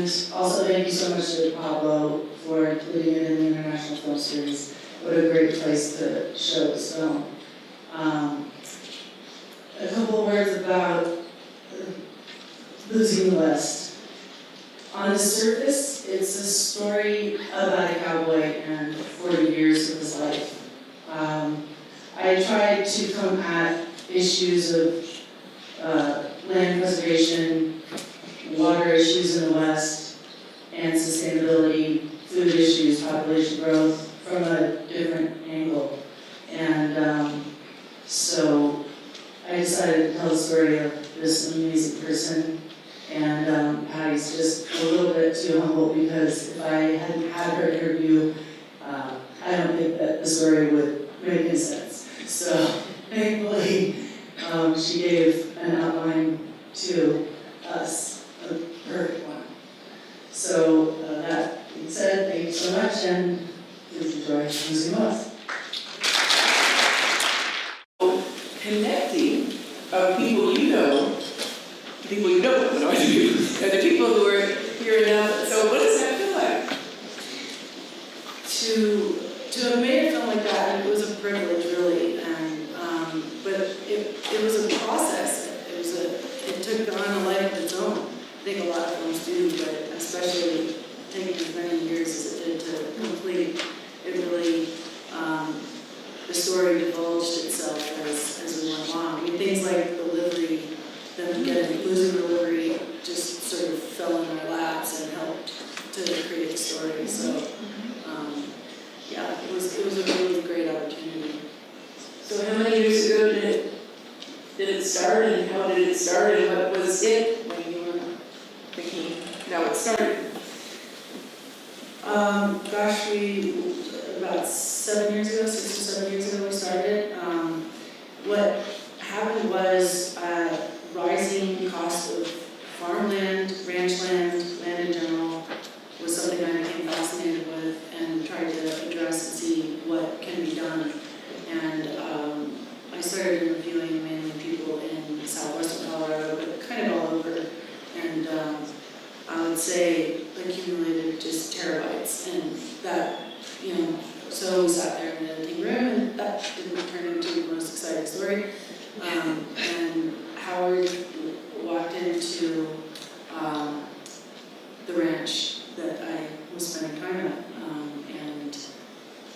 And also thank you so much to Pablo for including it in the International Film Series. What a great place to show this film. A couple words about Losing the West. On the surface, it's a story about a cowboy and 40 years of his life. I tried to come at issues of land preservation, water issues in the West, and sustainability, food issues, population growth from a different angle. And so I decided to tell the story of this amazing person. And Patty's just a little bit too humble because if I hadn't had her interview, I don't think that the story would make any sense. So thankfully, she gave an outline to us, a perfect one. So that being said, thank you so much, and please enjoy Losing the West. Connecting of people you know, people you don't know, and the people who are here now. So what does that feel like? To have made a film like that, it was a privilege, really, and but it was a process. It took on a life of its own. I think a lot of films do, but especially taking as many years as it did to complete, it really the story divulged itself as we went along. I mean, things like the livery, them losing the livery, just sort of fell in our laps and helped to create the story. So. Yeah, it was a really great opportunity. So how many years ago did it start, and how did it start, and what was it when you were thinking, now it started? Gosh, about 7 years ago, 6 or 7 years ago we started. What happened was rising cost of farmland, ranch land, land in general, was something I became fascinated with and tried to address and see what can be done. And I started interviewing mainly people in southwestern Colorado, but kind of all over. And I would say accumulated just terabytes. And that, so we sat there in the editing room, and that didn't turn into the most exciting story. And Howard walked into the ranch that I was spending time at, and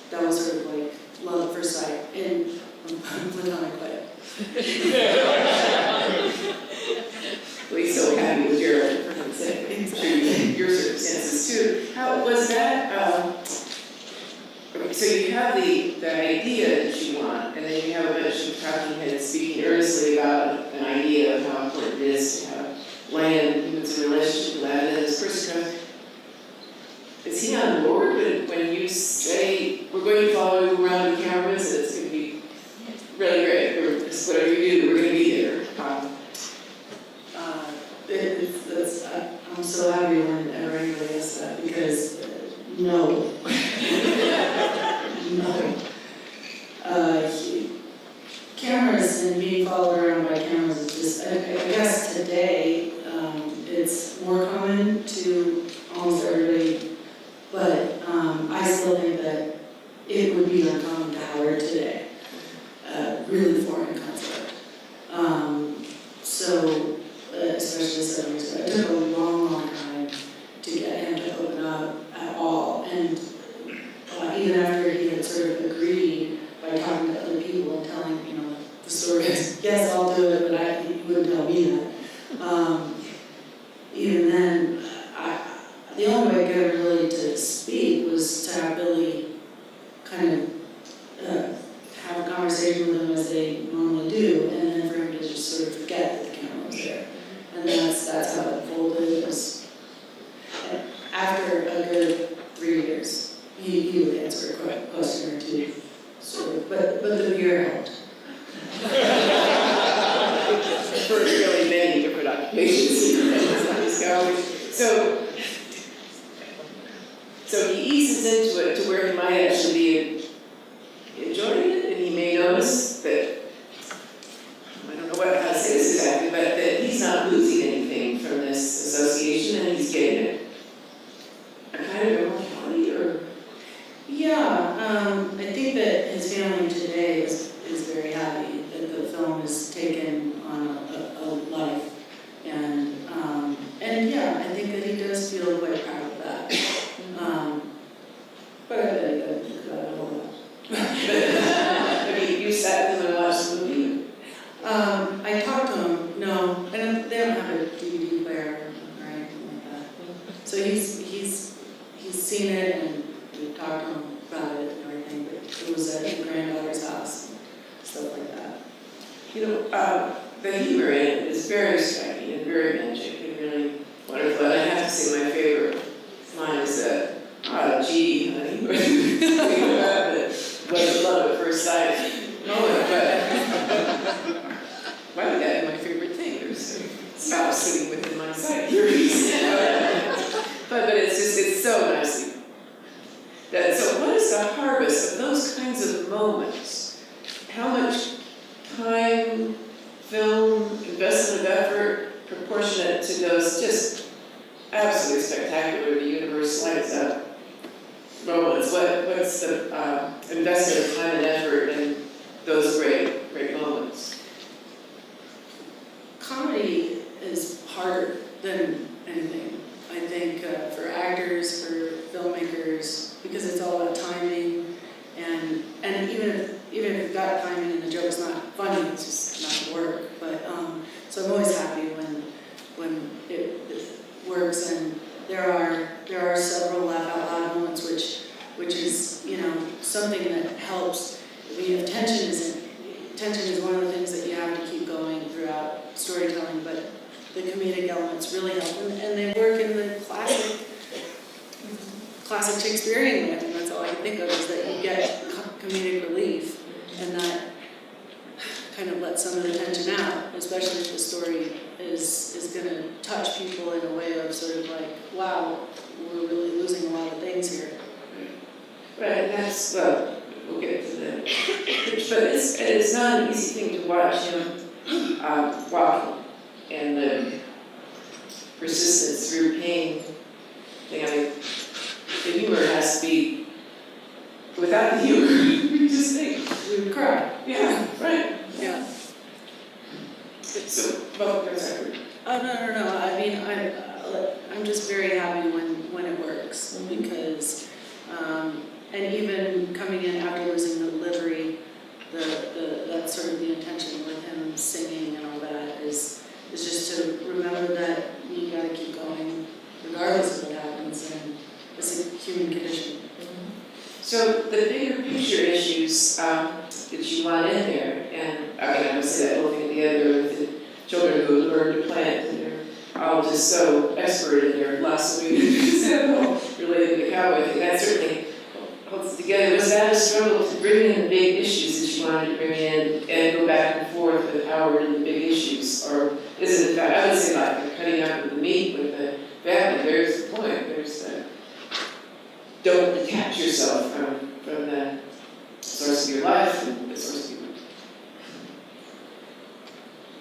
that was sort of like love at first sight in platonic way. Well, he's so happy with your, for heaven's sake, I'm sure your circumstances too. How was that? So you have the idea that you want, and then you have a bunch of talking heads speaking earnestly about an idea of how important it is to have land and humans in relationship to that. And then this person goes, is he on board when you say, we're going to follow you around with cameras, and it's going to be really great, or just whatever you do, we're going to be there? I'm so happy when everybody does that, because no. No. Cameras and being followed around by cameras is just, I guess today, it's more common to almost everybody, but I still think that it would be uncommon to Howard today. Really foreign concept. So, especially 7 years ago, it took a long, long time to get him to open up at all. And even after he had sort of agreed by talking to other people and telling, the stories, yes, I'll do it, but he wouldn't tell me that. Even then, the only way I got him really to speak was to have Billy kind of have a conversation with him as they normally do, and then for him to just sort of forget that the camera was there. And that's how it unfolded. It was after a good 3 years, he would answer a question or two, sort of, but the beer helped. For really many different occupations. So he eases into it to where he might actually be enjoying it, and he may notice that, I don't know how to say this exactly, but that he's not losing anything from this association, and he's getting it. just feel quite proud of that. But I bet he doesn't think about it a whole lot. But you sat with him and watched the movie? I talked to him, no, and they don't have a DVD player or anything like that. So he's seen it and we talked to him about it and everything, but it was at his granddaughter's house, stuff like that. You know, the humor in it is very striking and very magic and really wonderful. And I have to say my favorite line is that, gee, honey, wasn't love at first sight moment, but why would that be my favorite thing? There's a spouse sitting within my sight. But it's so nicely. So what is the harvest of those kinds of moments? How much time, film, investment of effort, proportionate to those just absolutely spectacular, the universe lights up moments? What's the investment of time and effort in those great moments? Comedy is harder than anything, I think, for actors, for filmmakers, because it's all about timing, and even if you've got timing and the joke's not funny, it's just not work. But so I'm always happy when it works, and there are several laugh out loud moments, which is something that helps. I mean, tension is one of the things that you have to keep going throughout storytelling, but the comedic elements really help, and they work in the classic Shakespearean way. I mean, that's all I can think of, is that you get comedic relief, and that kind of lets some of the tension out, especially if the story is going to touch people in a way of sort of like, wow, we're really losing a lot of things here. Right, and that's, we'll get to that. But it's not an easy thing to watch him walking, and the persistence through pain thing. I mean, the humor has to be, without the humor, you just think, We would cry. yeah, right. Yeah. So, well, there's that. Oh, no. I mean, I'm just very happy when it works, because, and even coming in after losing the livery, that's sort of the intention with him singing and all that is just to remember that you gotta keep going regardless of what happens, and it's a human condition. So the bigger picture issues that you want in there, and I would say that whole thing together with the children who learn to plant, and they're all just so expert in their blossoming related to the cowboy thing. That certainly holds it together. Was that a struggle to bring in the big issues that you wanted to bring in and go back and forth with Howard and the big issues? Or is it, in fact, I would say like cutting out with the meat with the family, there's the point, there's the don't detach yourself from the source of your life and the source of your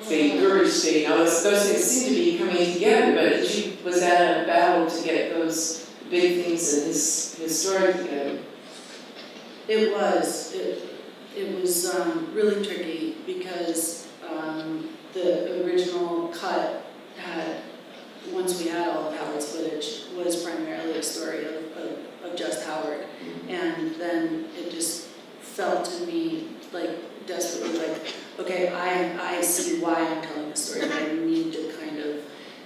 being nourished, those things seem to be coming together, but was that a battle to get those big things in his story together? It was really tricky, because the original cut had, once we had all of Howard's footage, was primarily a story of just Howard, and then it just felt to me like desperately like, okay, I see why I'm telling the story, but I need to kind of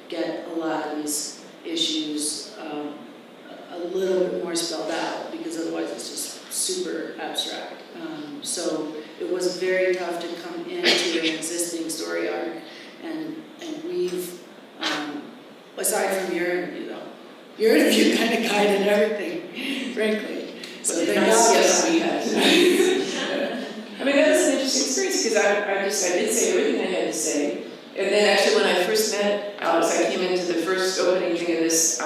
get a lot of these issues a little bit more spelled out, because otherwise it's just super abstract. So it was very tough to come into an existing story arc and weave, aside from your interview though. Your interview kind of guided everything, frankly. So thank God. Yes, we had tonight. I mean, that was an interesting experience, because I did say everything I had to say. And then actually when I first met Alex, I came into the first opening thing of this,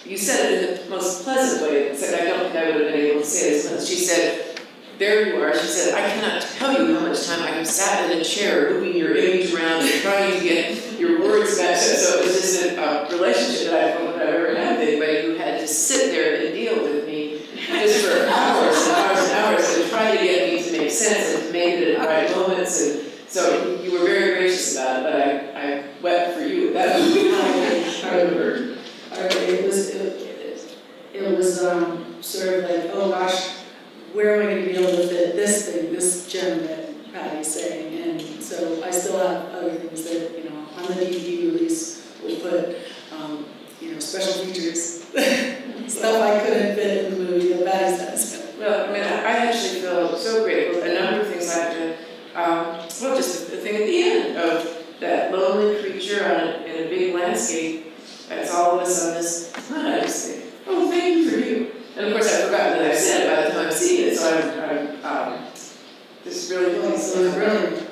you said it in the most pleasant way. It said, I don't think I would have been able to say this, but she said, there you are. She said, I cannot tell you how much time I have sat in a chair moving your image around and trying to get your words back. So it was just a relationship that I don't think I've ever had with anybody who had to sit there and deal with me just for hours and hours and hours and try to get me to make sense and to make it at the right moments. And so you were very gracious about it, but I wept for you at that moment. remember. It was sort of like, oh gosh, where am I going to be able to fit this thing, this gem that Patty's saying? And so I still have other things that, on the DVD release, we'll put, special features, stuff I couldn't fit in the movie that Patty says. Well, I mean, I actually feel so grateful. A number of things I've done. Just the thing at the end of that lonely creature in a big landscape. That's all of us on this planet. I just think, oh, thank you for you. And of course, I've forgotten that I said it by the time I'm seeing it, so I'm this really pleased. So brilliant.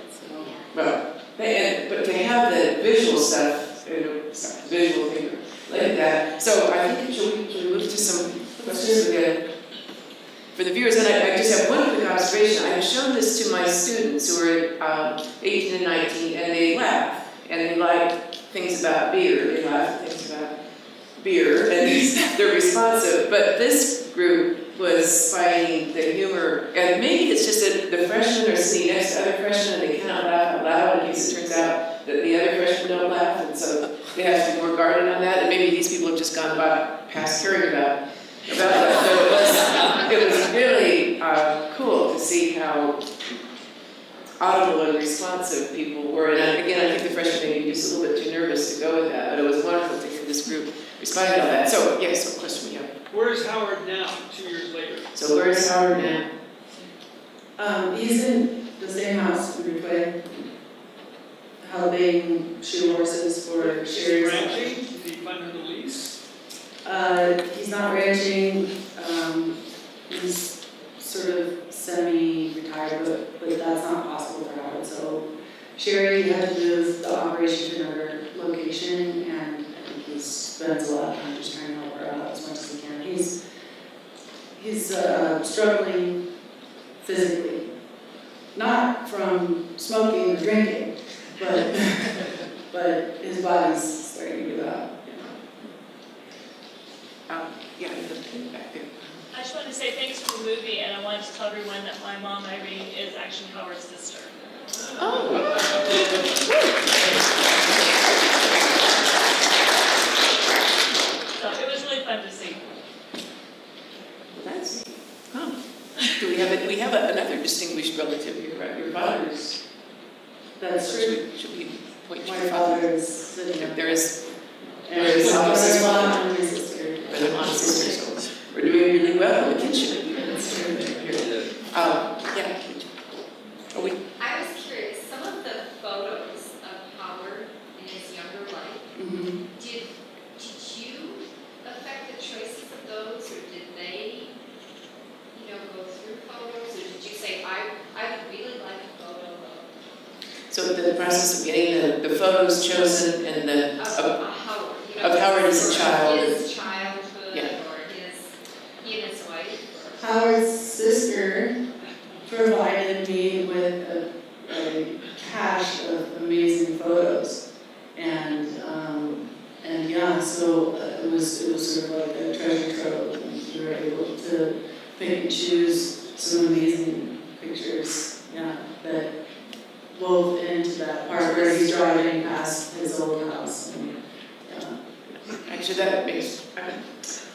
Well, but to have the visual stuff, visual thing like that. So I think should we move to some questions again for the viewers? And I just have one quick observation. I've shown this to my students who are 18 and 19, and they laugh and they like things about beer. They laugh at things about beer, and they're responsive. But this group was finding the humor, and maybe it's just that the freshmen are sitting next to other freshmen and they cannot laugh out loud in case it turns out that the other freshmen don't laugh, and so they have to be more guarded on that. And maybe these people have just gone past caring about that. So it was really cool to see how audible and responsive people were. And again, I think the freshmen may be just a little bit too nervous to go with that, but it was wonderful to hear this group responding to all that. So, yes, what question we have? Where is Howard now, 2 years later? So where is Howard now? He's in the same house we play, helping shoe horses for Sherry's. Ranching? Did he fund the lease? He's not ranching. He's sort of semi-retired, but that's not possible for Howard. So Sherry had to move the operation to another location, and I think he spends a lot of time just trying to help her out as much as he can. He's struggling physically, not from smoking or drinking, but his body's starting to give out. Yeah, back there. I just wanted to say thanks for the movie, and I wanted to tell everyone that my mom, Irene, is actually Howard's sister. Oh. So it was really fun to see. That's neat. Huh. Do we have another distinguished relative here, right? Your father's. That's true. Should we point to My your father? father is sitting up. There is. And There is his mom and sister. mom and his sister. Brother, mom, sister, so we're doing really well in the kitchen. That's true. Yeah. Are we? I was curious, some of the photos of Howard in his younger life, Mm-hmm. did you affect the choices of those, or did they, go through photos, or did you say, I would really like a photo So the process of getting the photos chosen and of Howard, of Howard as a or child. his childhood, Yeah. or he and his wife, or... Howard's sister provided me with a cache of amazing photos, and yeah, so it was sort of like a treasure trove, and we were able to pick and choose some amazing pictures, yeah, that wove into that part where he's driving past his old house, and yeah. Actually, that makes, I haven't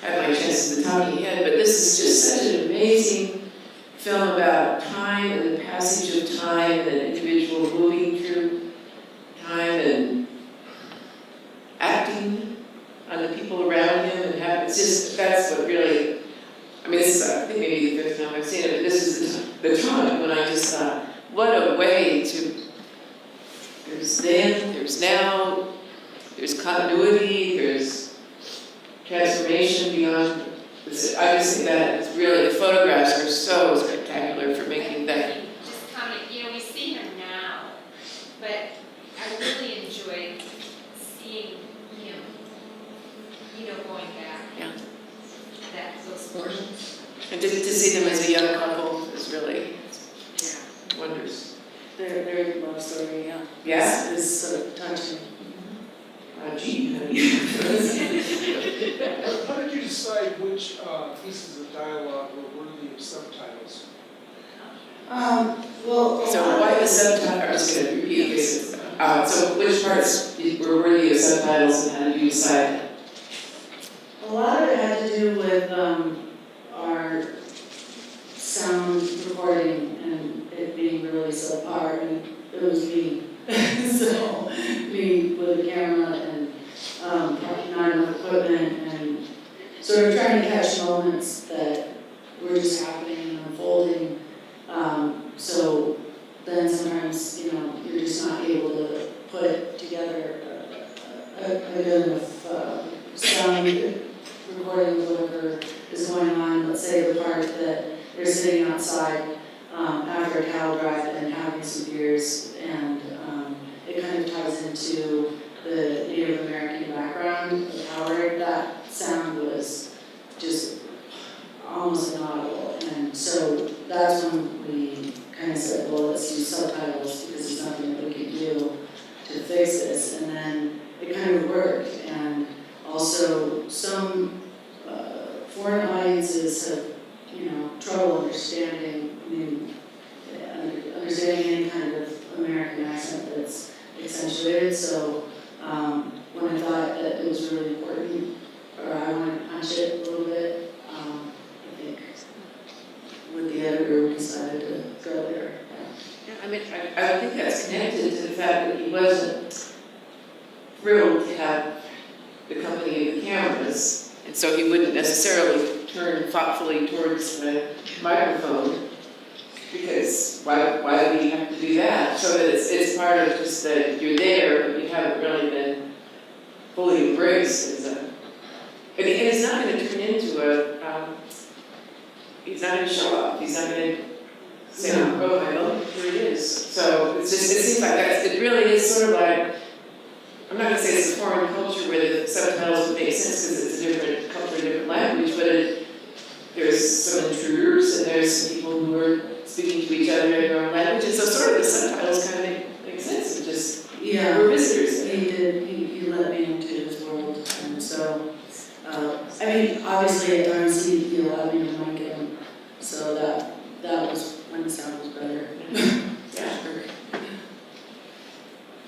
had my chance to talk yet, but this is just such an amazing film about time and the passage of time and an individual moving through time and acting on the people around him and it's just, that's what really, I mean, this is, I think maybe the fifth time I've seen it, but this is the time when I just thought, what a way to, there's then, there's now, there's continuity, there's transformation beyond. I just think that it's really, the photographs are so spectacular for making that. Just comment, we see him now, but I really enjoyed seeing him, going back. Yeah. Those portions. And to see them as a young couple is really wonders. Their love story, yeah. Yeah? Is sort of touching. Gee, honey. How did you decide which pieces of dialogue were worthy of subtitles? Well, So why the subtitle? I was going to repeat this. So which parts were worthy of subtitles and how did you decide? A lot of it had to do with our sound recording and it being really subpar, and it was me. So, me with a camera and not enough equipment and sort of trying to catch moments that were just happening and unfolding. So then sometimes, you know, you're just not able to put together a good enough sound recording of whatever is going on. Let's say the part that they're sitting outside after a cattle drive and having some beers, and it kind of ties into the Native American background of Howard. That sound was just almost inaudible, and so that's when we kind of said, well, let's use subtitles because there's nothing that we can do to fix this, and then it kind of worked. And also some foreign audiences have, you know, trouble understanding any kind of American accent that's accentuated. So when I thought that it was really important, or I wanted to punch it a little bit, I think with the editor we decided to go there. Yeah, I mean, I think that's connected to the fact that he wasn't thrilled to have the company of the cameras, and so he wouldn't necessarily turn thoughtfully towards the microphone, because why do you have to do that? So that it's part of just that you're there, but you haven't really been fully embraced as a, and it's not going to turn into a, he's not going to show up, he's not going to say, oh, my God, here it is. So it's just, it seems like that, it really is sort of like, I'm not going to say it's a foreign culture where the subtitles would make sense because it's a different culture, a different language, but there's some intruders and there's some people who are speaking to each other in their own language, and so sort of the subtitles kind of make sense. It just, we're visitors. He did. He let me into his world, and so I mean, obviously at times he allowed me to mic him, so that was when the sound was better. Yeah.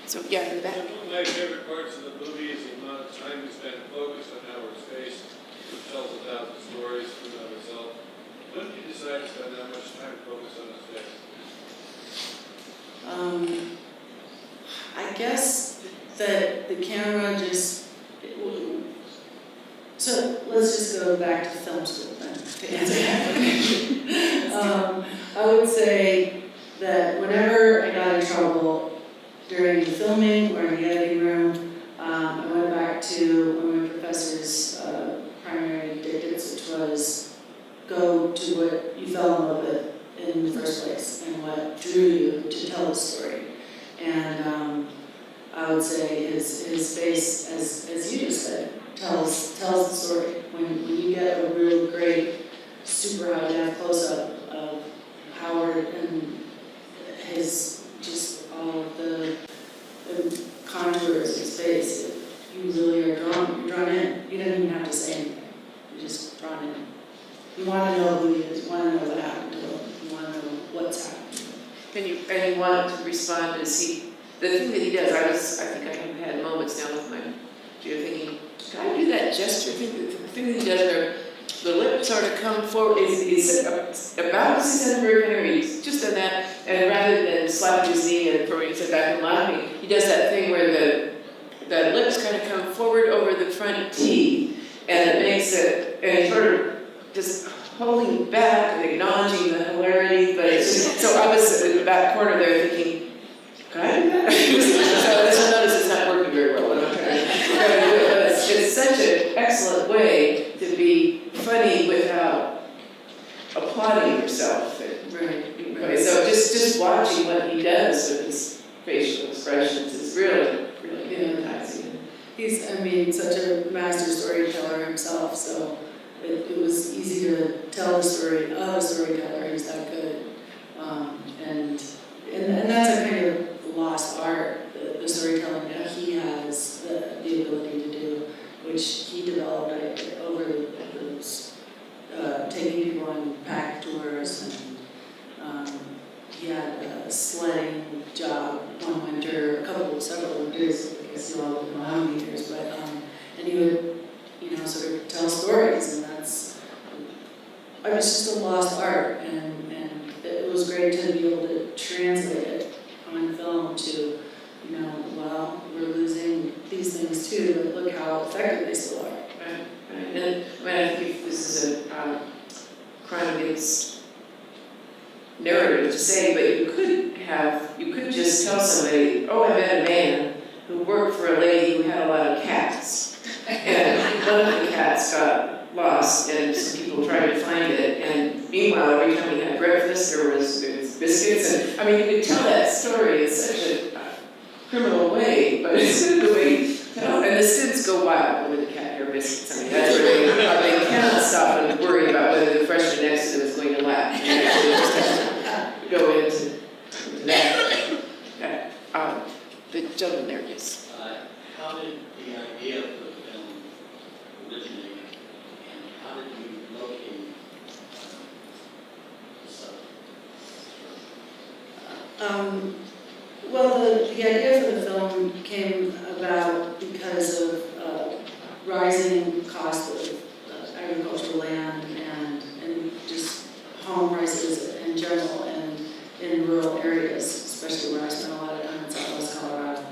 So yeah, in the back. One of my favorite parts of the movie is the amount of time you spend focused on Howard's face, which tells 1,000 stories in and of itself. When did you decide to spend that much time focused on his face? I guess that the camera just. So let's just go back to film school then to answer that question. I would say that whenever I got in trouble during the filming or in the editing room, I went back to one of my professor's primary dictates, which was go to what you fell in love with in the first place and what drew you to tell the story. And I would say his face, as you just said, tells the story. When you get a real great, super high-def close-up of Howard and his, just all of the contours of his face, you really are drawn in. You don't even have to say anything. You're just drawn in. You want to know who he is. You want to know what happened to him. You want to know what's happened to him. And you want to respond as the thing that he does, I think I have had moments now with my, thinking, can I do that gesture thing? The thing that he does where the lips sort of come forward, is about to say something very funny, he's just done that, and rather than slapping his knee and throwing his head back and laughing, he does that thing where the lips kind of come forward over the front teeth, and it makes it, and he sort of just holding back and acknowledging the hilarity, but it's just, so I was in the back corner there thinking, can I do that? So this notice it's not working very well, but I'm trying to do it. But it's such an excellent way to be funny without applauding yourself. Right. So just watching what he does with his facial expressions is really, really hypnotizing. He's, such a master storyteller himself, so it was easy to tell the story of a storyteller. He's that good. And that's a kind of lost art, the storytelling that he has the ability to do, which he developed over those, taking people on pack tours, and he had a sledding job one winter, a couple of and he would, you know, sort of tell stories, and that's, I was just a lost art, and it was great to be able to translate it on film to, you know, well, we're losing these things too, but look how effective they still are. Right. And I mean, I think this is a crime against narrative to say, but you could just tell somebody, oh, I met a man who worked for a lady who had a lot of cats. And one of the cats got lost and some people tried to find it. And meanwhile, every time he had breakfast, there was biscuits. And I mean, you could tell that story in such a criminal way, but it's in the way to tell. And the students go wild with the cat hair biscuits. I mean, that's really, they cannot stop and worry about whether the freshman next to them is going to laugh. And actually just have to go into that. Okay. The gentleman there, yes. How did the idea of the film originate, and how did you locate the subject? Well, the idea for the film came about because of rising cost of agricultural land and just home prices in general and in rural areas, especially where I spent a lot of time in Southwest Colorado.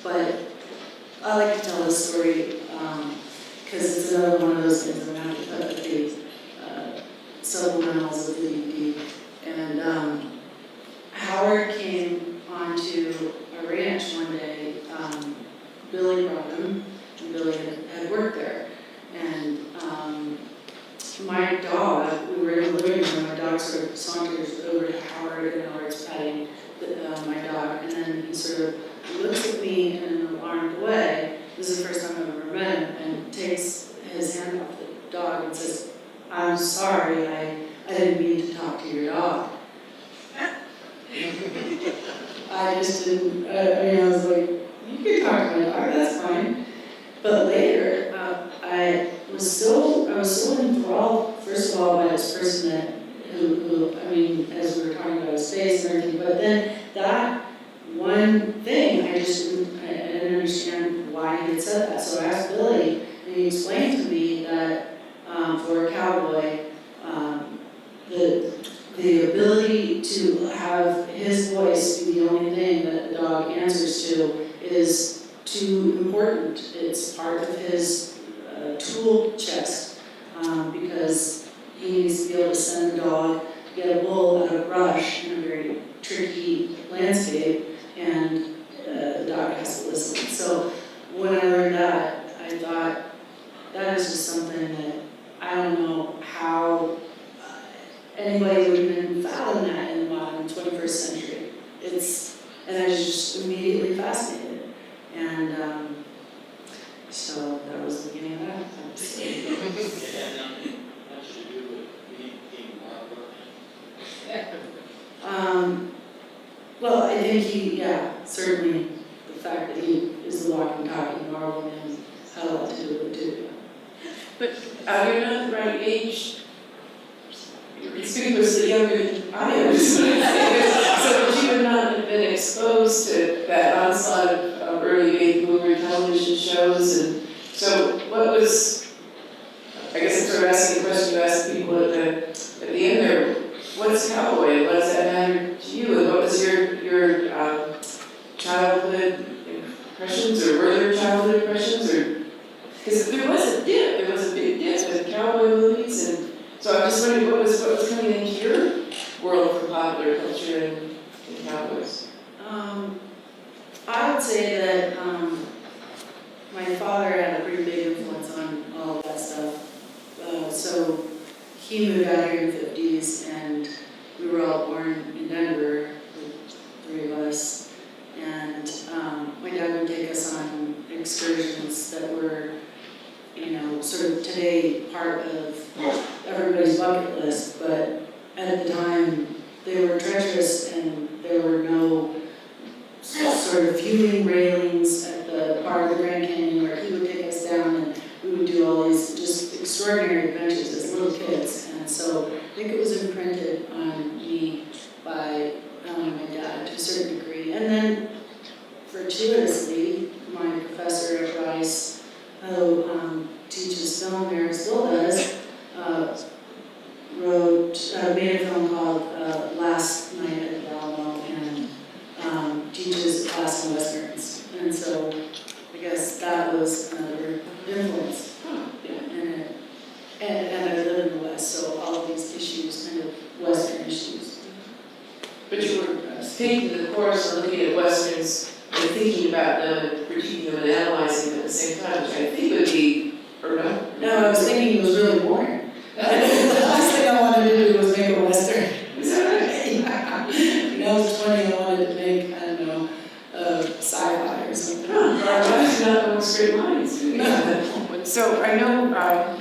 But I like to tell this story because it's another one of those things I'm going to have to put at the supplementals of the DVD. And Howard came onto a ranch one day. Billy brought him, and Billy had worked there. And my dog, we were in the living room, my dog sort of saunters over to Howard, and Howard's petting my dog, and then he sort of looks at me in an alarmed way. This is the first time I've ever met him, and takes his hand off the dog and says, "I'm sorry, I didn't mean to talk to your dog." I just didn't, I was like, you can talk to my dog, that's fine. But later, I was so enthralled, first of all, by this person that, who, I mean, as we were talking about his face and everything, but then that one thing, I didn't understand why he had said that. So I asked Billy, and he explained to me that for a cowboy, the ability to have his voice be the only thing that the dog answers to is too important. It's part of his tool chest because he needs to be able to send the dog, get a bull out of brush in a very tricky landscape, and the dog has to listen. So when I learned that, I thought that is just something that I don't know how anybody would even fathom that in the modern 21st century. And I was just immediately fascinated. And so that was the beginning of that. It had nothing much to do with being Marlboro Man. Well, I think certainly the fact that he is the walking, talking Marlboro Man had a lot to do with it too. But you're not the right age. You're conspicuously younger than I am. So that you would not have been exposed to that onslaught of early baby boomer television shows. And so what was, I guess I'm sort of asking the question you asked people at the end there, what's cowboy? What does that matter to you? And what was your childhood impressions, or were there childhood impressions? Or because there was a big dip with cowboy movies, and so I'm just wondering what was coming into your world for popular culture and cowboys? I would say that my father had a pretty big influence on all of that stuff. So he moved out here in the 50s, and we were all born in Denver, the three of us. And my dad would take us on excursions that were, sort of today part of everybody's bucket list, but at the time they were treacherous, and there were no sort of viewing railings at the part of the Grand Canyon where he would take us down, and we would do all these just extraordinary adventures as little kids. And so I think it was imprinted on me by my dad to a certain degree. And then fortuitously, my professor at Rice that was another influence. Huh, yeah. And I live in the West, so all of these issues, kind of Western issues. But you were taking the course and looking at Westerns and thinking about them and critiquing them and analyzing them at the same time, which I think would be, or no? No, I was thinking it was really boring. The last thing I wanted to do was make a Western. Is that right? When I was 20, I wanted to make, I don't know, sci-fi or something. That's not the most straight lines. So I know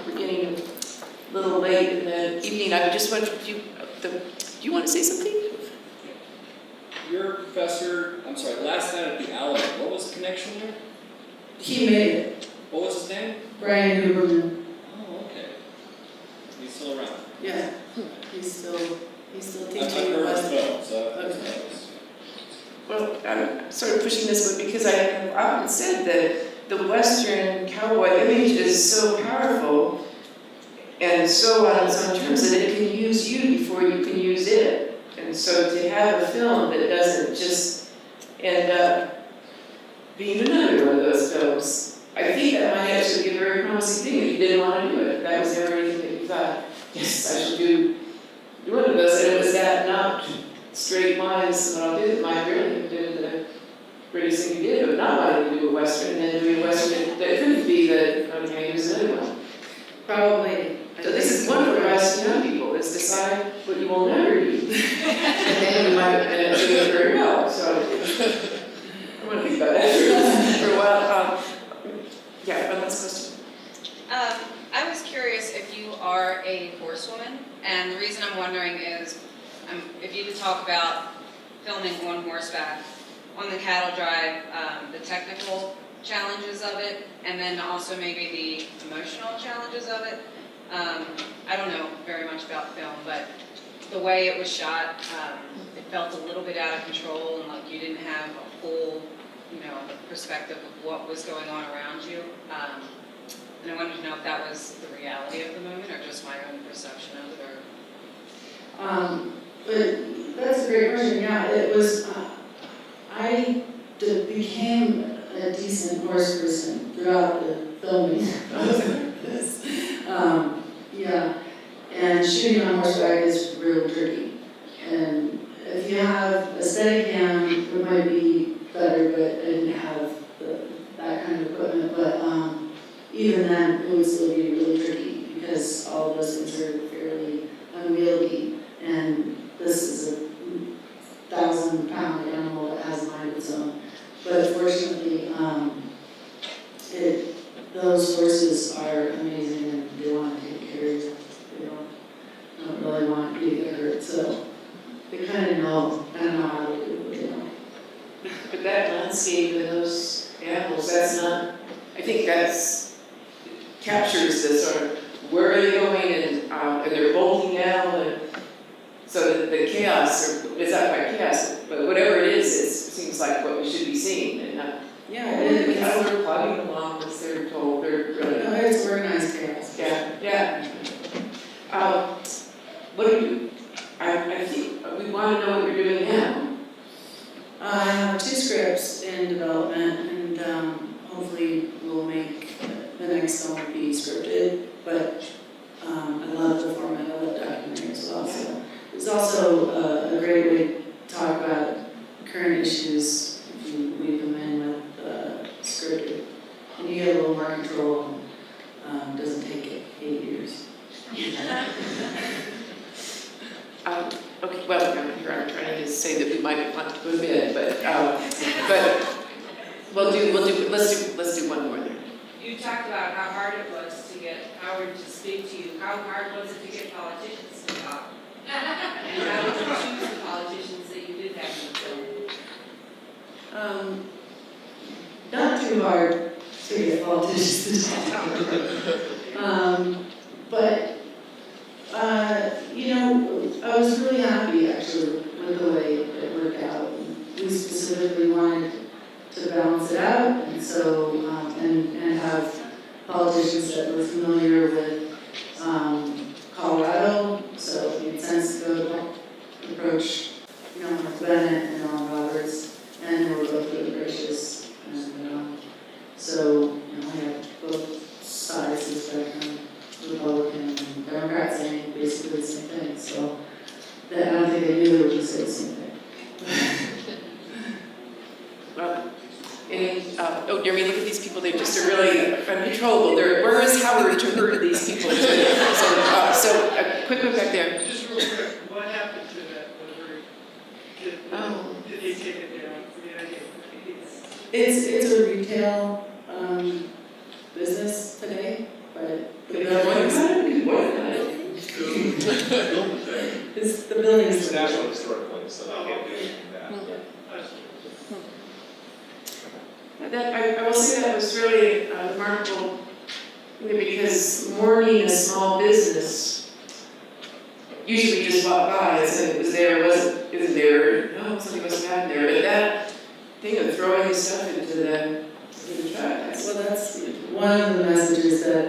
we're getting a little late in the evening. I just want you, do you want to say something? Your professor, I'm sorry, last night at the Alamo, what was the connection there? He made it. What was his name? Brian Huberman. Oh, okay. He's still around. Yeah, he's still I've teaching heard his us. film, so that's Okay. nice. Well, I'm sort of pushing this one because I have often said that the Western cowboy image is so powerful and so on its own terms that it can use you before you can use it. And so to have a film that doesn't just end up being another one of those films, I think that might actually be a very promising thing if you didn't want to do it. That was never anything that you thought, yes, I should do one of those. And it was that not straight lines that I'll do that might really have been the greatest thing you did, but not wanting to do a Western and then doing a Western that couldn't be the, okay, here's another one. Probably. So this is one of the advice to young people, is decide what you will never do. And then you might end up doing it very well, so I want to think about that for a while. Yeah, one last question. I was curious if you are a horsewoman, and the reason I'm wondering is if you could talk about filming on horseback, on the cattle drive, the technical challenges of it, and then also maybe the emotional challenges of it. I don't know very much about film, but the way it was shot, it felt a little bit out of control, and like you didn't have a full, perspective of what was going on around you. And I wanted to know if that was the reality of the moment, or just my own perception of it, But that's a great question. Yeah, it was. I became a decent horse person throughout the filming. Yeah, and shooting on horseback is real tricky. And if you have a steady cam, it might be better, but I didn't have that kind of equipment. But even then, it would still be really tricky because all of those things are fairly unwieldy. And this is a 1,000-pound animal that has a mind of its own. But fortunately, those horses are amazing and they want to take care of you. They don't really want you to get hurt. So they kind of know how to do what they know. But that landscape and those animals, that's not, I think that's, captures the sort of, where are they going and they're bolting now, and so the chaos, or it's not quite chaos, but whatever it is, it seems like what we should be seeing, and the cattle are plodding along as they're told, they're really. No, it's organized chaos. Yeah. What do you, I think we want to know what you're doing now. I have 2 scripts in development, and hopefully we'll make the next one will be scripted. But I love the format of the documentary as well. So it's also a great way to talk about current issues if you weave them in with scripted, and you get a little more control. And doesn't take 8 years. Okay, well, here I'm trying to say that we might want to go to bed, but let's do one more there. You talked about how hard it was to get Howard to speak to you. How hard was it to get politicians to talk? And how did you choose the politicians that you did have in the film? Not too hard to get politicians to talk. But I was really happy actually with the way it worked out. We specifically wanted to balance it out, and so and have politicians that were familiar with Colorado, so it made sense to go approach Bennett and Alan Roberts, and they were both really gracious. And so So, I have both sides of the spectrum, Republican and Democrat saying basically the same thing, so that I don't think they knew they would say the same thing. Well, and, Jeremy, look at these people, they just are really uncontrollable. Where is Howard to herd these people? So, quick one back there. Just real quick, what happened to that livery? Did they take it down? It's a retail, business today, but the buildings, the buildings. It's a national historic place, so I can't do anything with that. I will say that was really remarkable, because mourning a small business, usually we just walk by and said it was there, isn't there, no, something must have happened there, but that thing of throwing stuff into the truck, Well, that's one of the messages that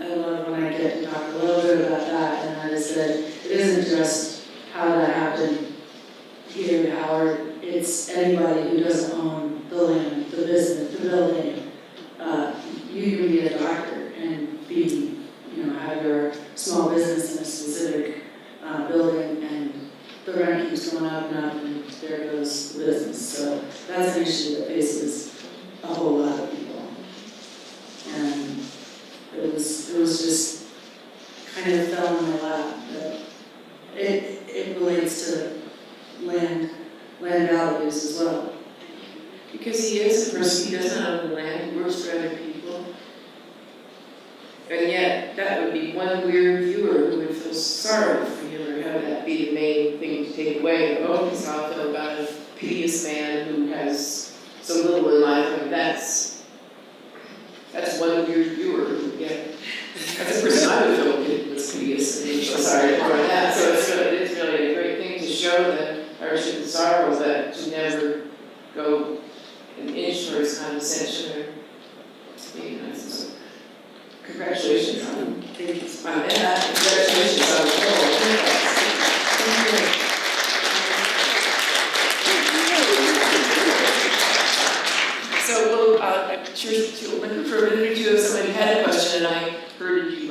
I love when I get to talk a little bit about that, and that is that it isn't just how that happened here in Howard, it's anybody who doesn't own the land, the business, the building. You can be a doctor and be, have your small business in a specific building, and the rent keeps going up and up, and there goes the business. So that's an issue that faces a whole lot of people. And it was just kind of fell in my lap that it relates to land values as well. because he is a person, he doesn't own the land, he works for other people. And yet, that would be one weird viewer who would feel sorry for him, or have that be the main thing to take away. Oh, he's how I feel about a piteous man who has so little in life. I mean, that's one weird viewer who would get. That's a person I would feel was piteous and so sorry for that. So it's really a great thing to show the hardship and sorrow, that to never go an inch towards condescension or being nice. So, congratulations on that. Congratulations on the role. So we'll, sure, we'll look for a minute or two if somebody had a question, and I heard you